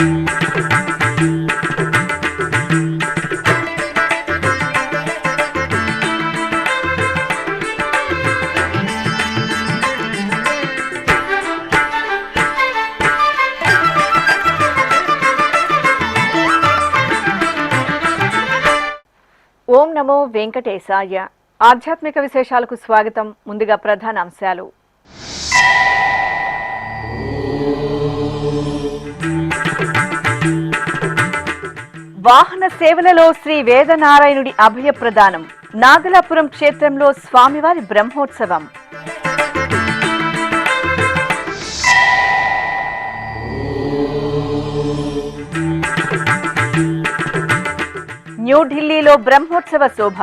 ఓం నమో వెంకటేశాయ. ఆధ్యాత్మిక విశేషాలకు స్వాగతం. ముందుగా ప్రధాన అంశాలు. వాహన సేవలలో శ్రీ వేదనారాయణుడి అభయ ప్రదానం. నాగలాపురం క్షేత్రంలో స్వామివారి బ్రహ్మోత్సవం. న్యూఢిల్లీలో బ్రహ్మోత్సవ శోభ.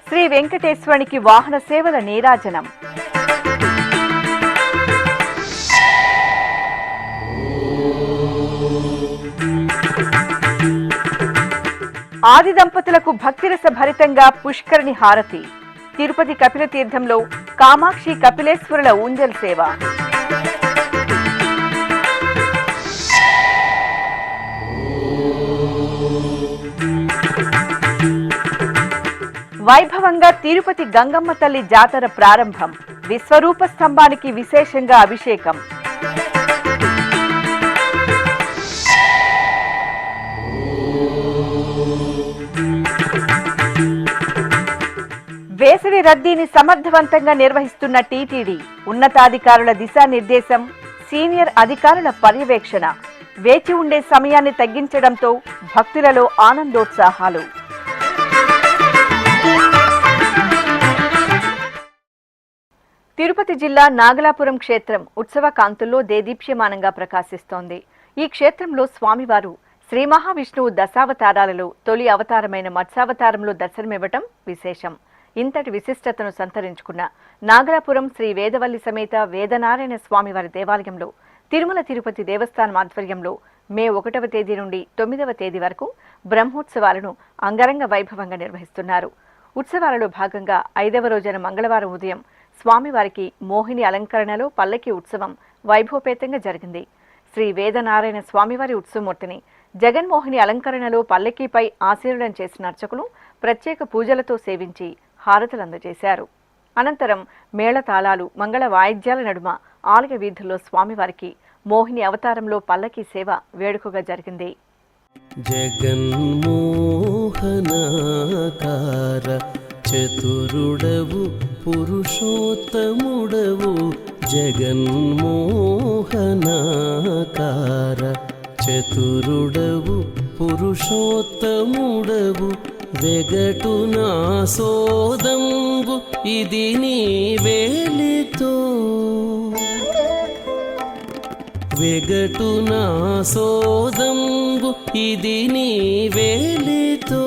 శ్రీ వెంకటేశ్వరునికి వాహన సేవల నీరాజనం. ఆది దంపతులకు భక్తిరస భరితంగా పుష్కరిణి హారతి. తిరుపతి కపిల తీర్థంలో కామాక్షి కపిలేశ్వరుల ఊంజల్ సేవ. వైభవంగా తిరుపతి గంగమ్మ తల్లి జాతర ప్రారంభం. విశ్వరూప స్తంభానికి విశేషంగా అభిషేకం. వేసవి రద్దీని సమర్థవంతంగా నిర్వహిస్తున్న టీటీడీ. ఉన్నతాధికారుల దిశానిర్దేశం, సీనియర్ అధికారుల పర్యవేక్షణ. వేచి ఉండే సమయాన్ని తగ్గించడంతో భక్తులలో ఆనందోత్సాహాలు. తిరుపతి జిల్లా నాగలాపురం క్షేత్రం ఉత్సవ కాంతుల్లో దేదీప్యమానంగా ప్రకాశిస్తోంది. ఈ క్షేత్రంలో స్వామివారు శ్రీ మహావిష్ణువు దశావతారాలలో తొలి అవతారమైన మత్స్యావతారంలో దర్శనమివ్వటం విశేషం. ఇంతటి విశిష్టతను సంతరించుకున్న నాగలాపురం శ్రీ వేదవల్లి సమేత వేదనారాయణ స్వామివారి దేవాలయంలో తిరుమల తిరుపతి దేవస్థానం ఆధ్వర్యంలో మే 1వ తేదీ నుండి 9వ తేదీ వరకు బ్రహ్మోత్సవాలను అంగరంగ వైభవంగా నిర్వహిస్తున్నారు. ఉత్సవాలలో భాగంగా 5వ రోజున మంగళవారం ఉదయం స్వామివారికి మోహిని అలంకరణలో పల్లకి ఉత్సవం వైభవపేతంగా జరిగింది. శ్రీ వేదనారాయణ స్వామివారి ఉత్సవమూర్తిని జగన్మోహిని అలంకరణలో పల్లకీపై ఆశీర్వదనం చేసిన అర్చకులు ప్రత్యేక పూజలతో సేవించి హారతులు అందజేశారు. అనంతరం మేళతాళాలు, మంగళ వాయిద్యాల నడుమ ఆలయ వీధుల్లో స్వామివారికి మోహిని అవతారంలో పల్లకీ సేవ వేడుకగా జరిగింది. జగన్మోహనాకార చతురుడవు పురుషోత్తముడవు. జగన్మోహనాకార చతురుడవు పురుషోత్తముడవు. వెగటు నా సోదంబు ఇది నీ వేలితో. వెగటు నా సోదంబు ఇది నీ వేలితో.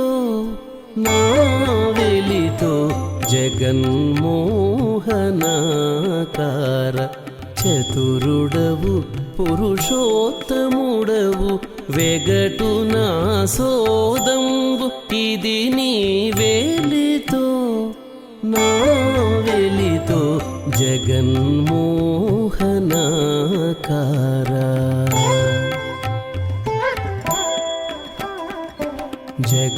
నా వెలితో జగన్మోహనాకార చతురుడవు పురుషోత్తముడవు. వెగటు నా సోదంబు ఇది నీ వేలితో. నా వెలితో జగన్మోహనాకార. జగన్మోహనాకార.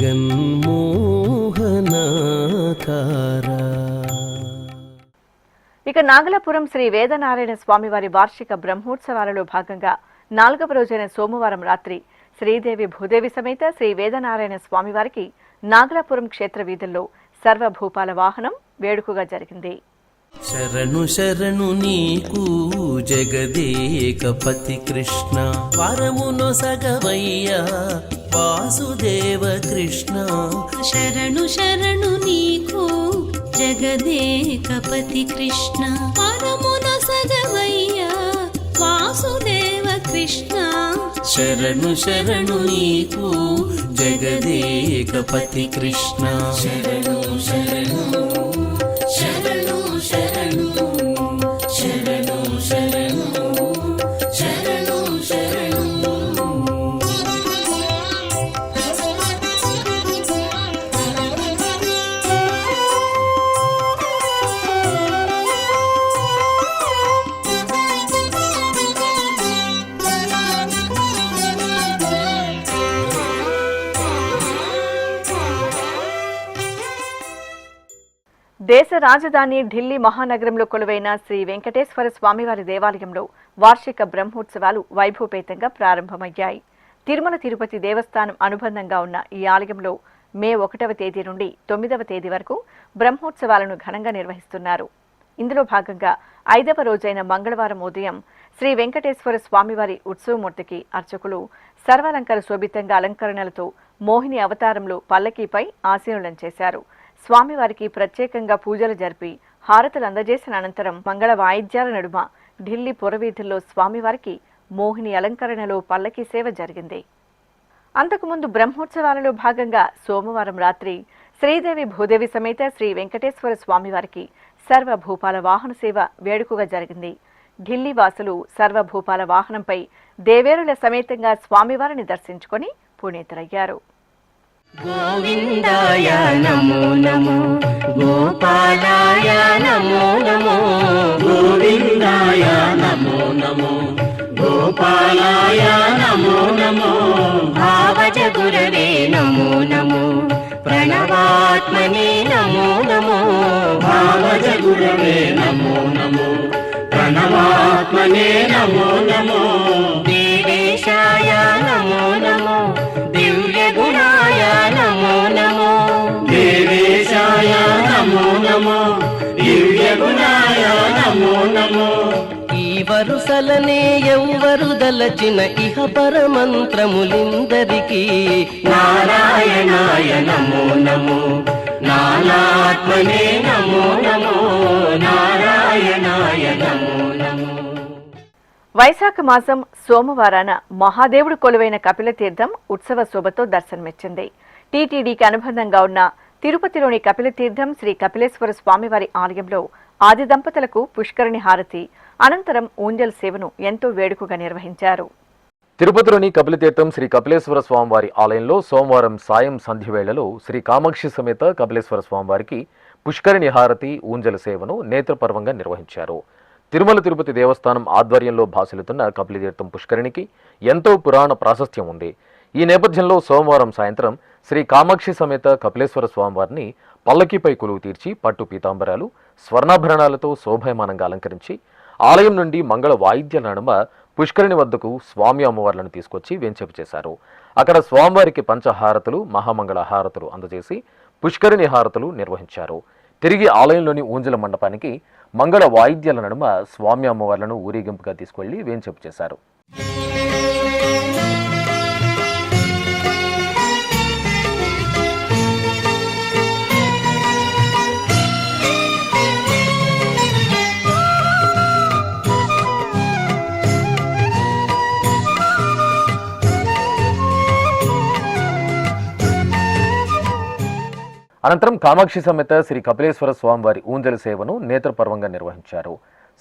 ఇక నాగలాపురం శ్రీ వేదనారాయణ స్వామివారి వార్షిక బ్రహ్మోత్సవాలలో భాగంగా 4వ రోజైన సోమవారం రాత్రి శ్రీదేవి భూదేవి సమేత శ్రీ వేదనారాయణ స్వామివారికి నాగలాపురం క్షేత్ర వీధుల్లో సర్వభూపాల వాహనం వేడుకగా జరిగింది. శరణు శరణు నీకు జగదేకపతి కృష్ణ. వరమును సగవయ్యా వాసుదేవ కృష్ణ. శరణు శరణు నీకు జగదేకపతి కృష్ణ. వరమును సగవయ్యా వాసుదేవ కృష్ణ. శరణు శరణు నీకు జగదేకపతి కృష్ణ. శరణు శరణు శరణు శరణు శరణు శరణు శరణు శరణు. దేశ రాజధాని ఢిల్లీ మహానగరంలో కొలువైన శ్రీ వెంకటేశ్వర స్వామివారి దేవాలయంలో వార్షిక బ్రహ్మోత్సవాలు వైభవపేతంగా ప్రారంభమయ్యాయి. తిరుమల తిరుపతి దేవస్థానం అనుబంధంగా ఉన్న ఈ ఆలయంలో మే 1వ తేదీ నుండి 9వ తేదీ వరకు బ్రహ్మోత్సవాలను ఘనంగా నిర్వహిస్తున్నారు. ఇందులో భాగంగా 5వ రోజైన మంగళవారం ఉదయం శ్రీ వెంకటేశ్వర స్వామివారి ఉత్సవమూర్తికి అర్చకులు సర్వాలంకార శోభితంగా అలంకరణలతో మోహిని అవతారంలో పల్లకీపై ఆసీనులను చేశారు. స్వామివారికి ప్రత్యేకంగా పూజలు జరిపి హారతులు అందజేసిన అనంతరం మంగళ వాయిద్యాల నడుమ ఢిల్లీ పురవీధుల్లో స్వామివారికి మోహిని అలంకరణలో పల్లకీ సేవ జరిగింది. అంతకుముందు బ్రహ్మోత్సవాలలో భాగంగా సోమవారం రాత్రి శ్రీదేవి భూదేవి సమేత శ్రీ వెంకటేశ్వర స్వామివారికి సర్వభూపాల వాహన సేవ వేడుకగా జరిగింది. ఢిల్లీ వాసులు సర్వభూపాల వాహనంపై దేవేరుల సమేతంగా స్వామివారిని దర్శించుకొని పునీతులయ్యారు. గోవిందాయ నమో నమో గోపాలాయ నమో నమో గోవిందాయ నమో నమో గోపాలాయ నమో నమో భావజ గురవే నమో నమో ప్రణవాత్మనే నమో నమో భావజ గురవే నమో నమో ప్రణవాత్మనే నమో నమో దేవేశాయ నమో నమో దివ్య గుణాయ నమో నమో దేవేశాయ నమో నమో దివ్య గుణాయ నమో నమో ఈ వరుసలనే ఎవ్వరు దలచిన ఇహ పరమంత్రములిందరికీ నారాయణాయ నమో నమో నానాత్మనే నమో నమో నారాయణాయ నమో నమో. వైశాఖ మాసం సోమవారాన మహాదేవుడు కొలువైన కపిలతీర్థం ఉత్సవ శోభతో దర్శనమిచ్చింది. టీటీడీకి అనుబంధంగా ఉన్న తిరుపతిలోని కపిలతీర్థం శ్రీ కపిలేశ్వర స్వామివారి ఆలయంలో ఆది దంపతులకు పుష్కరిణి హారతి అనంతరం ఊంజల్ సేవను ఎంతో వేడుకగా నిర్వహించారు. తిరుపతిలోని కపిలతీర్థం శ్రీ కపిలేశ్వర స్వామివారి ఆలయంలో సోమవారం సాయం సంధ్య వేళలో శ్రీ కామాక్షి సమేత కపిలేశ్వర స్వామివారికి పుష్కరిణి హారతి ఊంజల సేవను నేత్రపర్వంగా నిర్వహించారు. తిరుమల తిరుపతి దేవస్థానం ఆధ్వర్యంలో భాసిల్లుతున్న కపిలతీర్థం పుష్కరిణికి ఎంతో పురాణ ప్రాశస్త్యం ఉంది. ఈ నేపథ్యంలో సోమవారం సాయంత్రం శ్రీ కామాక్షి సమేత కపిలేశ్వర స్వామివారిని పల్లకీపై కొలువు తీర్చి పట్టు పీతాంబరాలు స్వర్ణాభరణాలతో శోభాయమానంగా అలంకరించి ఆలయం నుండి మంగళ వాయిద్యాల నడుమ పుష్కరిణి వద్దకు స్వామి అమ్మవార్లను తీసుకొచ్చి వేంచేపు చేశారు. అక్కడ స్వామివారికి పంచహారతులు మహామంగళ హారతులు అందజేసి పుష్కరిణి హారతులు నిర్వహించారు. తిరిగి ఆలయంలోని ఊంజల మండపానికి మంగళ వాయిద్యాల నడుమ స్వామి అమ్మవార్లను ఊరేగింపుగా తీసుకెళ్లి వేంచేపు చేశారు. అనంతరం కామాక్షి సమేత శ్రీ కపిలేశ్వర స్వామివారి ఊంజల సేవను నేత్రపర్వంగా నిర్వహించారు.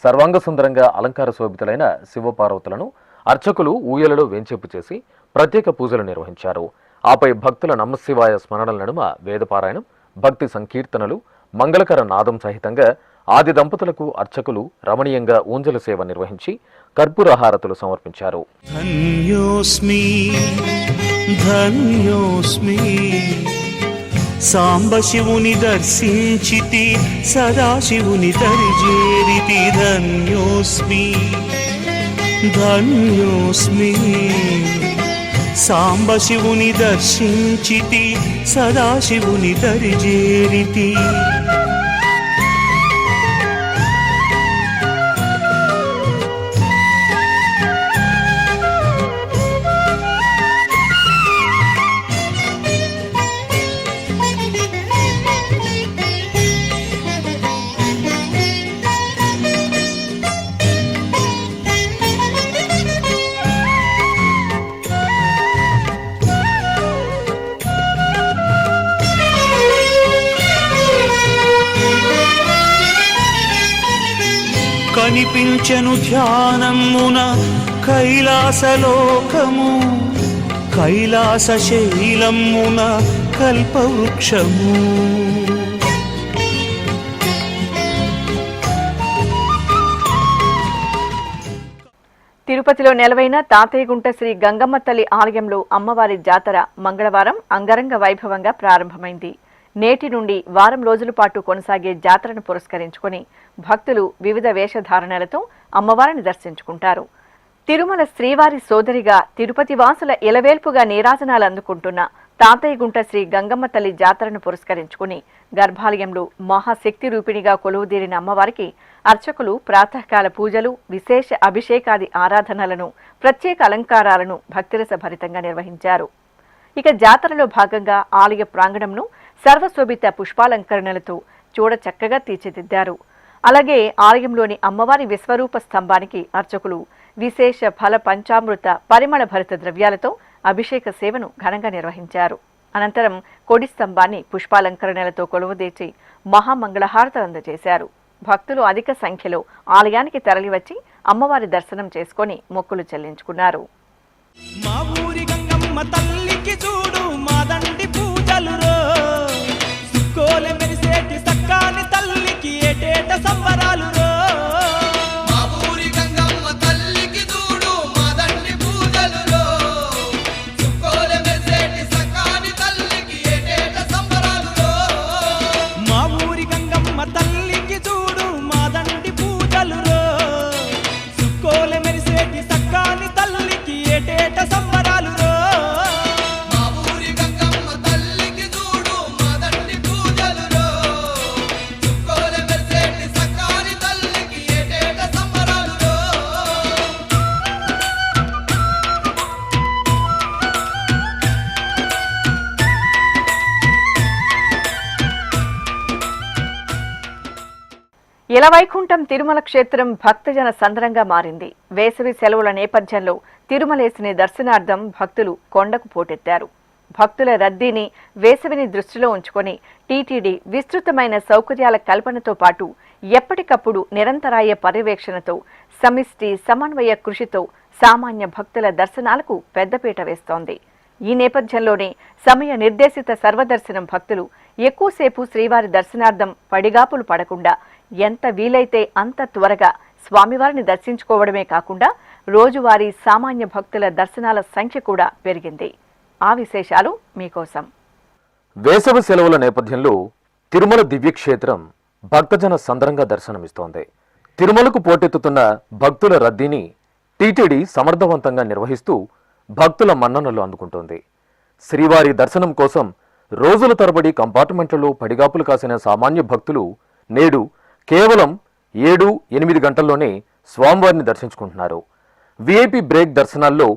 సర్వాంగ సుందరంగా అలంకార శోభితులైన శివపార్వతులను అర్చకులు ఊయలలో వేంచేపు చేసి ప్రత్యేక పూజలు నిర్వహించారు. ఆపై భక్తుల నమశివాయ స్మరణల నడుమ వేదపారాయణం, భక్తి సంకీర్తనలు, మంగళకర నాదం సహితంగా ఆది దంపతులకు అర్చకులు రమణీయంగా ఊంజల సేవ నిర్వహించి కర్పూర హారతులు సమర్పించారు. ధన్యోస్మి ధన్యోస్మి సాంబశివుని దర్శించితి సదాశివుని దరిజేరితి ధన్యోస్మి ధన్యోస్మి సాంబశివుని దర్శించితి సదాశివుని దరిజేరితి. కనిపించను ధ్యానమున కైలాసలోకము, కైలాస శైలమున కల్పవృక్షము. తిరుపతిలో నెలవైన తాతయ్యగుంట శ్రీ గంగమ్మ తల్లి ఆలయంలో అమ్మవారి జాతర మంగళవారం అంగరంగ వైభవంగా ప్రారంభమైంది. నేటి నుండి వారం రోజుల పాటు కొనసాగే జాతరను పురస్కరించుకొని భక్తులు వివిధ వేషధారణలతో అమ్మవారిని దర్శించుకుంటారు. తిరుమల శ్రీవారి సోదరిగా తిరుపతి వాసుల ఇలవేల్పుగా నీరాజనాలు అందుకుంటున్న తాతయ్యగుంట శ్రీ గంగమ్మ తల్లి జాతరను పురస్కరించుకుని గర్భాలయంలో మహాశక్తి రూపిణిగా కొలువుదీరిన అమ్మవారికి అర్చకులు ప్రాతకాల పూజలు, విశేష అభిషేకాది ఆరాధనలను, ప్రత్యేక అలంకారాలను భక్తిరస భరితంగా నిర్వహించారు. ఇక జాతరలో భాగంగా ఆలయ ప్రాంగణంను సర్వశోభిత పుష్పాలంకరణలతో చూడ చక్కగా తీర్చిదిద్దారు. అలాగే ఆలయంలోని అమ్మవారి విశ్వరూప స్తంభానికి అర్చకులు విశేష ఫల పంచామృత పరిమళ భరిత ద్రవ్యాలతో అభిషేక సేవను ఘనంగా నిర్వహించారు. అనంతరం కొడి స్తంభాన్ని పుష్పాలంకరణలతో కొలువుదీర్చి మహామంగళహారతులు అందజేశారు. భక్తులు అధిక సంఖ్యలో ఆలయానికి తరలివచ్చి అమ్మవారి దర్శనం చేసుకుని మొక్కులు చెల్లించుకున్నారు. మా ఊరి గంగమ్మ తల్లికి చూడు మాదండి పూజలు రో, సుక్కోలె మెరిసేటి సక్కాని తల్లికి ఏటేట సంబరాలు రో. మా ఊరి గంగమ్మ తల్లికి చూడు మాదండి పూజలు రో, సుక్కోలె మెరిసేటి సక్కాని తల్లికి ఏటేట సంబరాలు రో. మా ఊరి గంగమ్మ తల్లికి చూడు మాదండి పూజలు రో, సుక్కోలె మెరిసేటి సక్కాని తల్లికి ఏటేట సంబరాలు రో. మా ఊరి గంగమ్మ తల్లికి చూడు మాదండి పూజలు రో, సుక్కోలె మెరిసేటి సక్కాని తల్లికి ఏటేట సంబరాలు రో. ఇలవైకుంఠం తిరుమల క్షేత్రం భక్తజన సంద్రంగా మారింది. వేసవి సెలవుల నేపథ్యంలో తిరుమలేసిని దర్శనార్థం భక్తులు కొండకు పోటెత్తారు. భక్తుల రద్దీని, వేసవిని దృష్టిలో ఉంచుకొని టీటీడీ విస్తృతమైన సౌకర్యాల కల్పనతో పాటు ఎప్పటికప్పుడు నిరంతరాయ పర్యవేక్షణతో, సమిష్టి సమన్వయ కృషితో సామాన్య భక్తుల దర్శనాలకు పెద్దపీట వేస్తోంది. ఈ నేపథ్యంలోనే సమయ నిర్దేశిత సర్వదర్శనం భక్తులు ఎక్కువసేపు శ్రీవారి దర్శనార్థం పడిగాపులు పడకుండా ఎంత వీలైతే అంత త్వరగా స్వామివారిని దర్శించుకోవడమే కాకుండా రోజువారీ సామాన్య భక్తుల దర్శనాల సంఖ్య కూడా పెరిగింది. ఆ విశేషాలు మీకోసం. వేసవి సెలవుల నేపథ్యంలో తిరుమల దివ్యక్షేత్రం భక్తజన సంద్రంగా దర్శనమిస్తోంది. తిరుమలకు పోటెత్తుతున్న భక్తుల రద్దీని టీటీడీ సమర్థవంతంగా నిర్వహిస్తూ భక్తుల మన్ననలు అందుకుంటోంది. శ్రీవారి దర్శనం కోసం రోజుల తరబడి కంపార్ట్మెంట్లలో పడిగాపులు కాసిన సామాన్య భక్తులు నేడు కేవలం 7-8 గంటల్లోనే స్వామివారిని దర్శించుకుంటున్నారు. విఐపి బ్రేక్ దర్శనాల్లో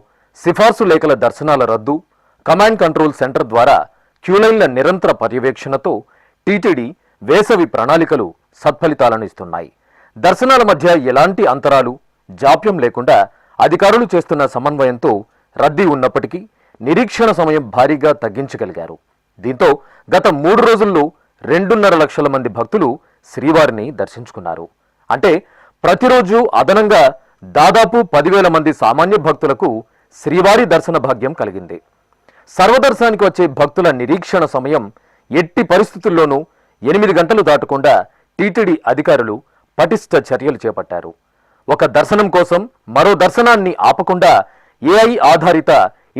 సిఫార్సు లేఖల దర్శనాల రద్దు, కమాండ్ కంట్రోల్ సెంటర్ ద్వారా క్యూలైన్ల నిరంతర పర్యవేక్షణతో టీటీడీ వేసవి ప్రణాళికలు సత్ఫలితాలను ఇస్తున్నాయి. దర్శనాల మధ్య ఎలాంటి అంతరాలు, జాప్యం లేకుండా అధికారులు చేస్తున్న సమన్వయంతో రద్దీ ఉన్నప్పటికీ నిరీక్షణ సమయం భారీగా తగ్గించగలిగారు. దీంతో గత 3 రోజుల్లో 2.5 లక్షల మంది భక్తులు శ్రీవారిని దర్శించుకున్నారు. అంటే ప్రతిరోజు అదనంగా దాదాపు 10,000 మంది సామాన్య భక్తులకు శ్రీవారి దర్శన భాగ్యం కలిగింది. సర్వదర్శనానికి వచ్చే భక్తుల నిరీక్షణ సమయం ఎట్టి పరిస్థితుల్లోనూ 8 గంటలు దాటకుండా టీటీడీ అధికారులు పటిష్ట చర్యలు చేపట్టారు. ఒక దర్శనం కోసం మరో దర్శనాన్ని ఆపకుండా ఏఐ ఆధారిత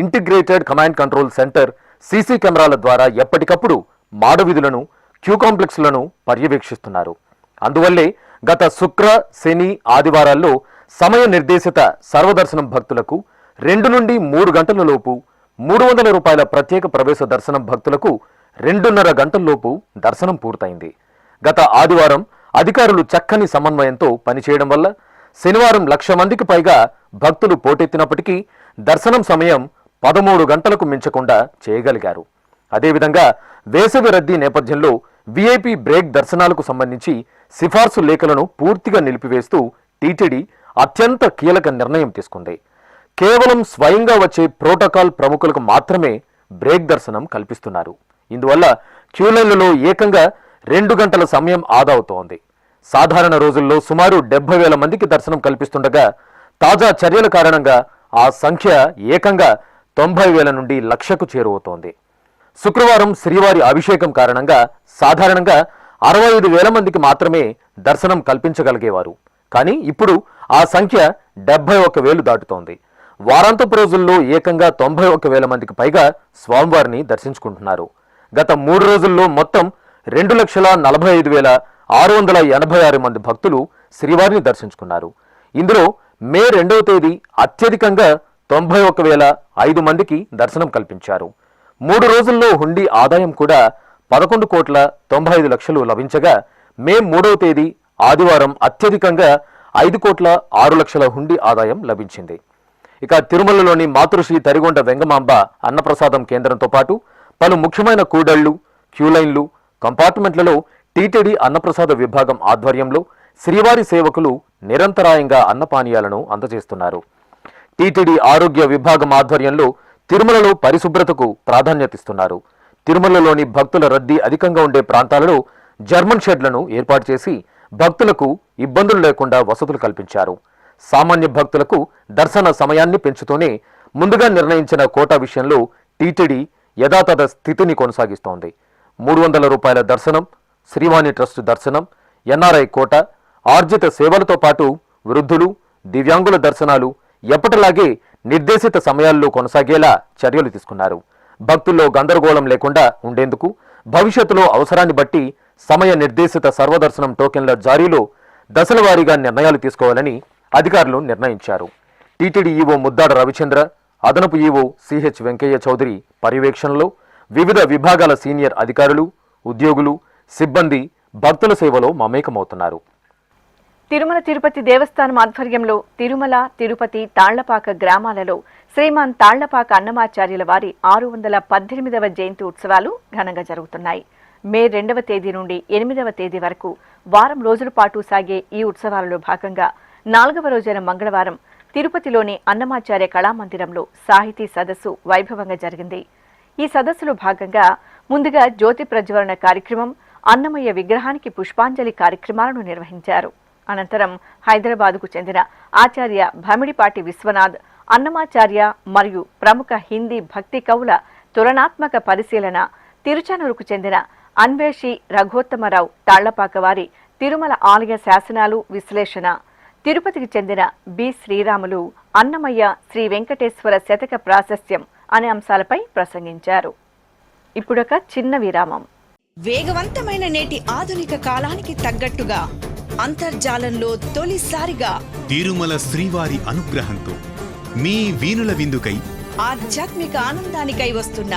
integrated command control centre CC కెమెరాల ద్వారా ఎప్పటికప్పుడు మాడవీధులను, క్యూ కాంప్లెక్స్లను పర్యవేక్షిస్తున్నారు. అందువల్లే గత శుక్ర, శని, ఆదివారాల్లో సమయ నిర్దేశిత సర్వదర్శనం భక్తులకు 2 నుండి 3 గంటల లోపు, 300 రూపాయల ప్రత్యేక ప్రవేశ దర్శనం భక్తులకు 2.5 గంటల్లోపు దర్శనం పూర్తయింది. గత ఆదివారం అధికారులు చక్కని సమన్వయంతో పనిచేయడం వల్ల శనివారం 1,00,000 మందికి పైగా భక్తులు పోటెత్తినప్పటికీ దర్శనం సమయం 13 గంటలకు మించకుండా చేయగలిగారు. అదేవిధంగా వేసవి రద్దీ నేపథ్యంలో విఐపి బ్రేక్ దర్శనాలకు సంబంధించి సిఫార్సు లేఖలను పూర్తిగా నిలిపివేస్తూ టీటీడీ అత్యంత కీలక నిర్ణయం తీసుకుంది. కేవలం స్వయంగా వచ్చే ప్రోటోకాల్ ప్రముఖులకు మాత్రమే బ్రేక్ దర్శనం కల్పిస్తున్నారు. ఇందువల్ల క్యూలైన్లలో ఏకంగా 2 గంటల సమయం ఆదా అవుతోంది. సాధారణ రోజుల్లో సుమారు 70,000 మందికి దర్శనం కల్పిస్తుండగా తాజా చర్యల కారణంగా ఆ సంఖ్య ఏకంగా 90,000 నుండి 1,00,000కు చేరువవుతోంది. శుక్రవారం శ్రీవారి అభిషేకం కారణంగా సాధారణంగా 65,000 మందికి మాత్రమే దర్శనం కల్పించగలిగేవారు. కానీ ఇప్పుడు ఆ సంఖ్య 71,000 దాటుతోంది. వారాంతపు రోజుల్లో ఏకంగా 91,000 మందికి పైగా స్వామివారిని దర్శించుకుంటున్నారు. గత 3 రోజుల్లో మొత్తం 2,45,686 మంది భక్తులు శ్రీవారిని దర్శించుకున్నారు. ఇందులో మే 2వ తేదీ అత్యధికంగా 91,005 మందికి దర్శనం కల్పించారు. 3 రోజుల్లో హుండీ ఆదాయం కూడా 11,95,00,000 లభించగా మే 3వ తేదీ ఆదివారం అత్యధికంగా 5,06,00,000 హుండీ ఆదాయం లభించింది. ఇక తిరుమలలోని మాతృశ్రీ తరిగొండ వెంగమాంబ అన్నప్రసాదం కేంద్రంతో పాటు పలు ముఖ్యమైన కూడళ్లు, క్యూలైన్లు, కంపార్ట్మెంట్లలో టీటీడీ అన్నప్రసాద విభాగం ఆధ్వర్యంలో శ్రీవారి సేవకులు నిరంతరాయంగా అన్నపానీయాలను అందజేస్తున్నారు. టీటీడీ ఆరోగ్య విభాగం ఆధ్వర్యంలో తిరుమలలో పరిశుభ్రతకు ప్రాధాన్యతిస్తున్నారు. తిరుమలలోని భక్తుల రద్దీ అధికంగా ఉండే ప్రాంతాలలో జర్మన్ షెడ్లను ఏర్పాటు చేసి భక్తులకు ఇబ్బందులు లేకుండా వసతులు కల్పించారు. సామాన్య భక్తులకు దర్శన సమయాన్ని పెంచుతూనే ముందుగా నిర్ణయించిన కోటా విషయంలో టీటీడీ యథాతథ స్థితిని కొనసాగిస్తోంది. 300 రూపాయల దర్శనం, శ్రీవాణి ట్రస్ట్ దర్శనం, ఎన్ఆర్ఐ కోట, ఆర్జిత సేవలతో పాటు వృద్ధులు, దివ్యాంగుల దర్శనాలు ఎప్పటిలాగే నిర్దేశిత సమయాల్లో కొనసాగేలా చర్యలు తీసుకున్నారు. భక్తుల్లో గందరగోళం లేకుండా ఉండేందుకు భవిష్యత్తులో అవసరాన్ని బట్టి సమయ నిర్దేశిత సర్వదర్శనం టోకెన్ల జారీలో దశల వారీగా నిర్ణయాలు తీసుకోవాలని అధికారులు నిర్ణయించారు. టీటీడీ ఈవో ముద్దాడ రవిచంద్ర, అదనపు ఈవో సిహెచ్ వెంకయ్య చౌదరి పర్యవేక్షణలో వివిధ విభాగాల సీనియర్ అధికారులు, ఉద్యోగులు, సిబ్బంది భక్తుల సేవలో మమేకమవుతున్నారు. తిరుమల తిరుపతి దేవస్థానం ఆధ్వర్యంలో తిరుమల, తిరుపతి, తాళ్లపాక గ్రామాలలో శ్రీమాన్ తాళ్లపాక అన్నమాచార్యుల వారి 618వ జయంతి ఉత్సవాలు ఘనంగా జరుగుతున్నాయి. మే 2వ తేదీ నుండి 8వ తేదీ వరకు వారం రోజుల పాటు సాగే ఈ ఉత్సవాలలో భాగంగా 4వ రోజైన మంగళవారం తిరుపతిలోని అన్నమాచార్య కళామందిరంలో సాహితీ సదస్సు వైభవంగా జరిగింది. ఈ సదస్సులో భాగంగా ముందుగా జ్యోతి ప్రజ్వలన కార్యక్రమం, అన్నమయ్య విగ్రహానికి పుష్పాంజలి కార్యక్రమాలను నిర్వహించారు. అనంతరం హైదరాబాద్కు చెందిన ఆచార్య భమిడిపాటి విశ్వనాథ్, అన్నమాచార్య మరియు ప్రముఖ హిందీ భక్తి కవుల తులనాత్మక పరిశీలన, తిరుచానూరుకు చెందిన అన్వేషి రఘోత్తమరావు తాళ్లపాక వారి తిరుమల ఆలయ శాసనాలు విశ్లేషణ, తిరుపతికి చెందిన బి శ్రీరాములు అన్నమయ్య శ్రీ వెంకటేశ్వర శతక ప్రాశస్త్యం అనే అంశాలపై ప్రసంగించారు. ఇప్పుడొక చిన్న విరామం. వేగవంతమైన నేటి ఆధునిక కాలానికి తగ్గట్టుగా అంతర్జాలంలో తొలిసారిగా తిరుమల శ్రీవారి అనుగ్రహంతో మీ వీణుల విందుకై ఆధ్యాత్మిక ఆనందానికై వస్తున్న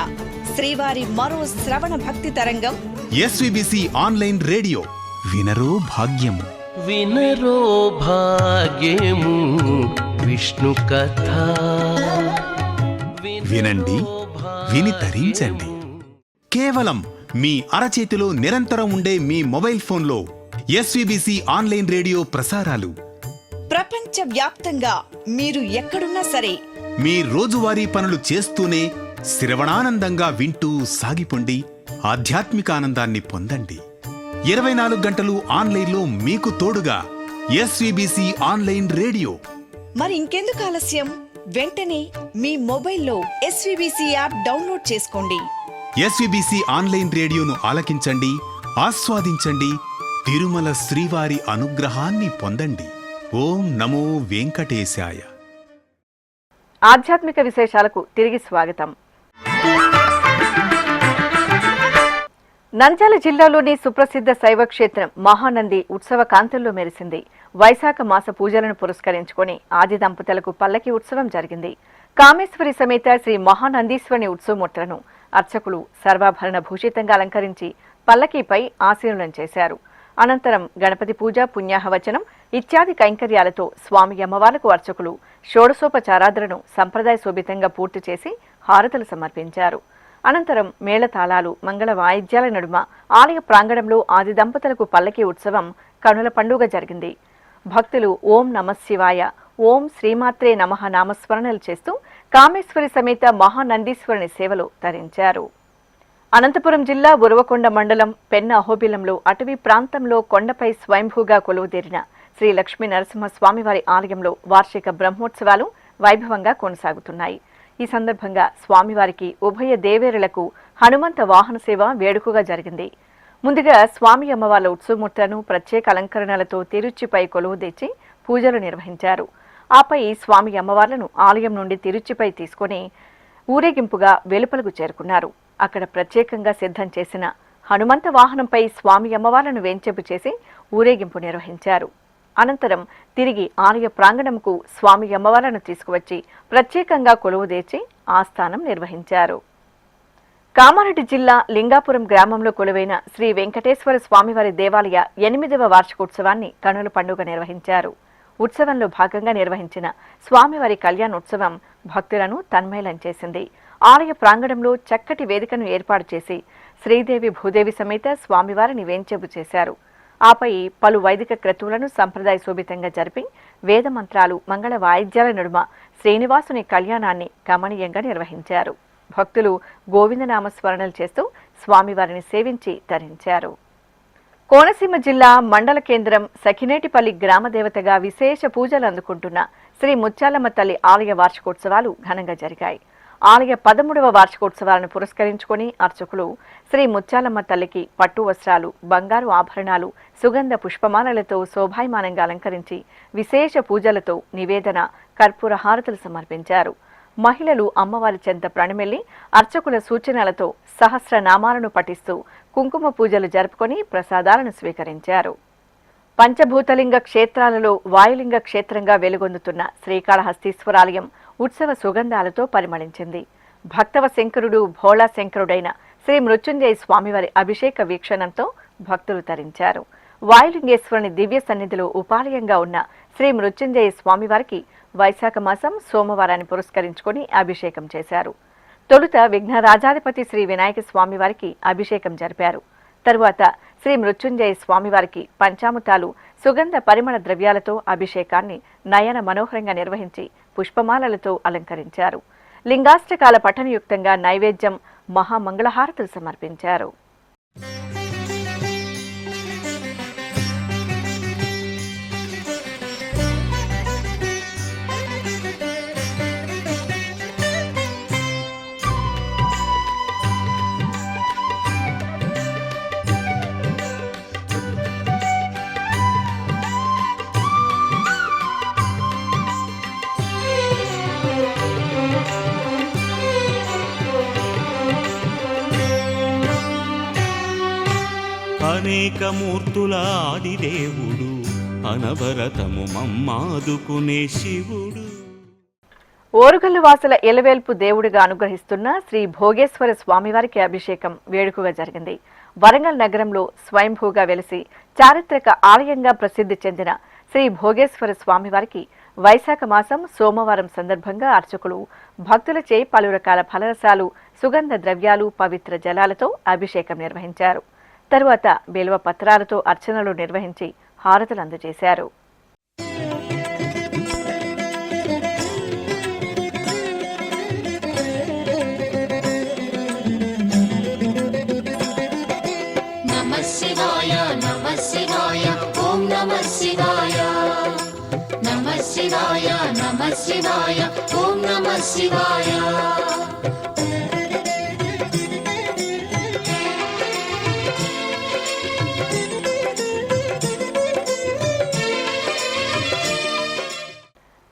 శ్రీవారి మరో శ్రవణ భక్తి తరంగం ఎస్విబిసి ఆన్లైన్ రేడియో వినరో భాగ్యము. వినరో భాగ్యము విష్ణు కథ. వినండి, విని తరించండి. కేవలం మీ అరచేతిలో నిరంతరం ఉండే మీ మొబైల్ ఫోన్లో ఎస్విబిసి ఆన్లైన్ రేడియో ప్రసారాలు ప్రపంచ వ్యాప్తంగా మీరు ఎక్కడున్నా సరే మీ రోజువారీ పనులు చేస్తూనే శ్రవణానందంగా వింటూ సాగిపోండి, ఆధ్యాత్మిక ఆనందాన్ని పొందండి. 24 గంటలు ఆన్లైన్లో మీకు తోడుగా ఎస్విబిసి ఆన్లైన్ రేడియో. మరి ఇంకెందుకు ఆలస్యం? వెంటనే మీ మొబైల్లో ఎస్విబిసి యాప్ డౌన్లోడ్ చేసుకోండి. ఎస్విబిసి ఆన్లైన్ రేడియోను ఆలకించండి, ఆస్వాదించండి, తిరుమల శ్రీవారి అనుగ్రహాన్ని పొందండి. ఓం నమో వెంకటేశాయ. ఆధ్యాత్మిక విశేషాలకు తిరిగి స్వాగతం. నంద్యాల జిల్లాలోని సుప్రసిద్ధ శైవ క్షేత్రం మహానంది ఉత్సవ కాంతుల్లో మెరిసింది. వైశాఖ మాస పూజలను పురస్కరించుకొని ఆది దంపతులకు పల్లకి ఉత్సవం జరిగింది. కామేశ్వరి సమేత శ్రీ మహానందీశ్వరుని ఉత్సవమూర్తులను అర్చకులు సర్వాభరణ భూషితంగా అలంకరించి పల్లకీపై ఆసీనులను చేశారు. అనంతరం గణపతి పూజ, పుణ్యాహవచనం ఇత్యాది కైంకర్యాలతో స్వామి అమ్మవార్లకు అర్చకులు షోడశోపచారాదులను సంప్రదాయ శోభితంగా పూర్తి చేసి హారతులు సమర్పించారు. అనంతరం మేళతాళాలు, మంగళ వాయిద్యాల నడుమ ఆలయ ప్రాంగణంలో ఆది దంపతులకు పల్లకీ ఉత్సవం కనుల పండుగ జరిగింది. భక్తులు ఓం నమఃశివాయ, ఓం శ్రీమాత్రే నమః నామస్మరణలు చేస్తూ కామేశ్వరి సమేత మహానందీశ్వరుని సేవలు తరించారు. అనంతపురం జిల్లా ఉరవకొండ మండలం పెన్న అహోబిలంలో అటవీ ప్రాంతంలో కొండపై స్వయంభూగా కొలువుదీరిన శ్రీ లక్ష్మీ నరసింహస్వామివారి ఆలయంలో వార్షిక బ్రహ్మోత్సవాలు వైభవంగా కొనసాగుతున్నాయి. ఈ సందర్భంగా స్వామివారికి ఉభయ దేవేరులకు హనుమంత వాహన సేవ వేడుకగా జరిగింది. ముందుగా స్వామి అమ్మవార్ల ఉత్సవమూర్తులను ప్రత్యేక అలంకరణలతో తిరుచిపై కొలువుదీర్చి పూజలు నిర్వహించారు. ఆపై స్వామి అమ్మవార్లను ఆలయం నుండి తిరుచిపై తీసుకుని ఊరేగింపుగా వెలుపలకు చేరుకున్నారు. అక్కడ ప్రత్యేకంగా సిద్ధం చేసిన హనుమంత వాహనంపై స్వామి అమ్మవార్లను వేంచేపు చేసి ఊరేగింపు నిర్వహించారు. అనంతరం తిరిగి ఆలయ ప్రాంగణంకు స్వామి అమ్మవార్లను తీసుకువచ్చి ప్రత్యేకంగా కొలువుదీర్చి ఆస్థానం నిర్వహించారు. కామారెడ్డి జిల్లా లింగాపురం గ్రామంలో కొలువైన శ్రీ వెంకటేశ్వర స్వామివారి దేవాలయ 8వ వార్షికోత్సవాన్ని కనుల పండుగ నిర్వహించారు. ఉత్సవంలో భాగంగా నిర్వహించిన స్వామివారి కళ్యాణోత్సవం భక్తులను తన్మయలం చేసింది. ఆలయ ప్రాంగణంలో చక్కటి వేదికను ఏర్పాటు చేసి శ్రీదేవి భూదేవి సమేత స్వామివారిని వేంచేపు చేశారు. ఆపై పలు వైదిక క్రతువులను సంప్రదాయ శోభితంగా జరిపి వేదమంత్రాలు, మంగళ వాయిద్యాల నడుమ శ్రీనివాసుని కళ్యాణాన్ని కమనీయంగా నిర్వహించారు. భక్తులు గోవిందనామ స్మరణలు చేస్తూ స్వామివారిని సేవించి తరించారు. కోనసీమ జిల్లా మండల కేంద్రం సఖినేటిపల్లి గ్రామదేవతగా విశేష పూజలు అందుకుంటున్న శ్రీ ముత్యాలమ్మ తల్లి ఆలయ వార్షికోత్సవాలు ఘనంగా జరిగాయి. ఆలయ 13వ వార్షికోత్సవాలను పురస్కరించుకొని అర్చకులు శ్రీ ముత్యాలమ్మ తల్లికి పట్టు వస్త్రాలు, బంగారు ఆభరణాలు, సుగంధ పుష్పమాలలతో శోభాయమానంగా అలంకరించి విశేష పూజలతో నివేదన, కర్పూర హారతులు సమర్పించారు. మహిళలు అమ్మవారి చెంత ప్రణమిల్లి అర్చకుల సూచనలతో సహస్రనామాలను పఠిస్తూ కుంకుమ పూజలు జరుపుకొని ప్రసాదాలను స్వీకరించారు. పంచభూతలింగ క్షేత్రాలలో వాయులింగ క్షేత్రంగా వెలుగొందుతున్న శ్రీకాళహస్తీశ్వరాలయం ఉత్సవ సుగంధాలతో పరిమళించింది. భక్తవ శంకరుడు, భోళా శంకరుడైన శ్రీ మృత్యుంజయ స్వామివారి అభిషేక వీక్షణంతో భక్తులు తరించారు. వాయులింగేశ్వరుని దివ్య సన్నిధిలో ఉపాలయంగా ఉన్న శ్రీ మృత్యుంజయ స్వామివారికి వైశాఖ మాసం సోమవారాన్ని పురస్కరించుకొని అభిషేకం చేశారు. తొలుత విఘ్నరాజాధిపతి శ్రీ వినాయక స్వామివారికి అభిషేకం జరిపారు. తరువాత శ్రీ మృత్యుంజయ స్వామివారికి పంచామృతాలు, సుగంధ పరిమళ ద్రవ్యాలతో అభిషేకాన్ని నయన మనోహరంగా నిర్వహించి పుష్పమాలలతో అలంకరించారు. లింగాష్టకాల పఠనయుక్తంగా నైవేద్యం, మహామంగళహారతులు సమర్పించారు. అనేక మూర్తుల ఆదిదేవుడు, అనవరతము మమ్మాదుకునే శివుడు. ఓరుగల్లు వాసుల ఎలవేల్పు దేవుడిగా అనుగ్రహిస్తున్న శ్రీ భోగేశ్వర స్వామివారికి అభిషేకం వేడుకగా జరిగింది. వరంగల్ నగరంలో స్వయంభూగా వెలిసి చారిత్రక ఆలయంగా ప్రసిద్ధి చెందిన శ్రీ భోగేశ్వర స్వామివారికి వైశాఖ మాసం సోమవారం సందర్భంగా అర్చకులు భక్తులచే పలు రకాల ఫలరసాలు, సుగంధ ద్రవ్యాలు, పవిత్ర జలాలతో అభిషేకం నిర్వహించారు. తరువాత బిల్వ పత్రాలతో అర్చనలు నిర్వహించి హారతులు అందజేశారు. నమః శివాయ నమః శివాయ ఓం నమః శివాయ నమః శివాయ నమః శివాయ ఓం నమః శివాయ.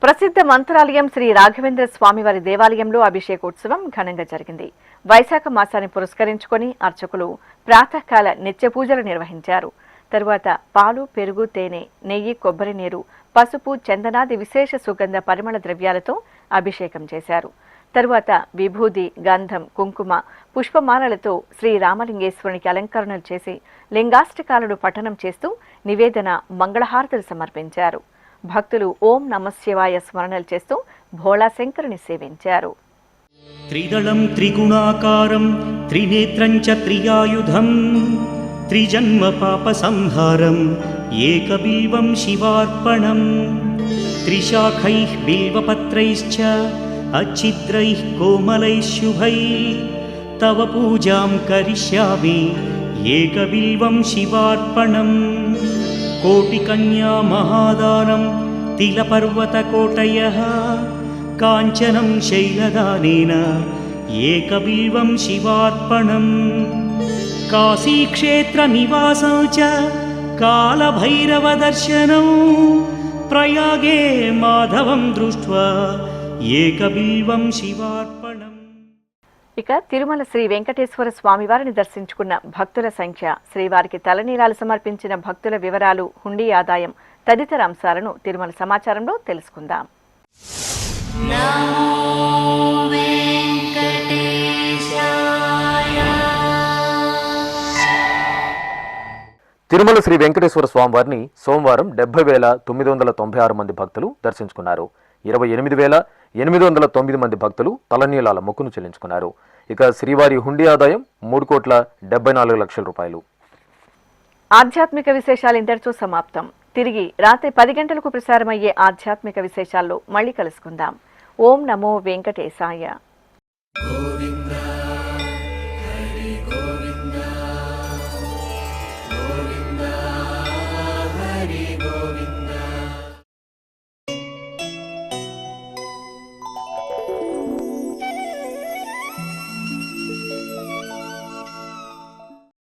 ప్రసిద్ధ మంత్రాలయం శ్రీ రాఘవేంద్ర స్వామివారి దేవాలయంలో అభిషేకోత్సవం ఘనంగా జరిగింది. వైశాఖ మాసాన్ని పురస్కరించుకొని అర్చకులు ప్రాతకాల నిత్య పూజలు నిర్వహించారు. తరువాత పాలు, పెరుగు, తేనె, నెయ్యి, కొబ్బరి నీరు, పసుపు, చందనాది విశేష సుగంధ పరిమళ ద్రవ్యాలతో అభిషేకం చేశారు. తరువాత విభూది, గంధం, కుంకుమ, పుష్పమాలలతో శ్రీ రామలింగేశ్వరునికి అలంకరణలు చేసి లింగాష్టకాలను పఠనం చేస్తూ నివేదన, మంగళహారతులు సమర్పించారు. భక్తులు ఓం నమః శివాయ స్మరణలు చేస్తూ భోళా శంకరుని సేవించారు. త్రిదళం త్రిగుణాకారం త్రినేత్రం చ త్రియాయుధం త్రిజన్మ పాప సంహారం ఏకబిల్వం శివార్పణం త్రిశాఖైః బిల్వపత్రైశ్చ అచ్ఛిద్రైః కోమలైః శుభైః తవ పూజాం కరిష్యామి ఏకబిల్వం శివార్పణం కోటికన్యా మహాదానం తిలపర్వతకోటయః కాంచనం శైలదానేన ఏకబిల్వం శివార్పణం కాశీక్షేత్ర నివాసం చ కాలభైరవదర్శనం ప్రయాగే మాధవం దృష్ట్వా ఏకబిల్వం శివార్పణం. ఇక తిరుమల శ్రీ వెంకటేశ్వర స్వామివారిని దర్శించుకున్న భక్తుల సంఖ్య, శ్రీవారికి తలనీలాలు సమర్పించిన భక్తుల వివరాలు, హుండీ ఆదాయం తదితర అంశాలను తిరుమల సమాచారంలో తెలుసుకుందాం. తిరుమల శ్రీ వెంకటేశ్వర స్వామివారిని సోమవారం 70,996 మంది భక్తులు దర్శించుకున్నారు. 28,809 మంది భక్తులు తలనీలాల మొక్కును చెల్లించుకున్నారు. ఇక శ్రీవారి హుండీ ఆదాయం 3,74,00,000 రూపాయలు. ఆధ్యాత్మిక విశేషాలు ఇంతటితో సమాప్తం. తిరిగి రాత్రి 10 గంటలకు ప్రసారమయ్యే ఆధ్యాత్మిక విశేషాల్లో మళ్ళీ కలుసుకుందాం. ఓం నమో వెంకటేశాయ.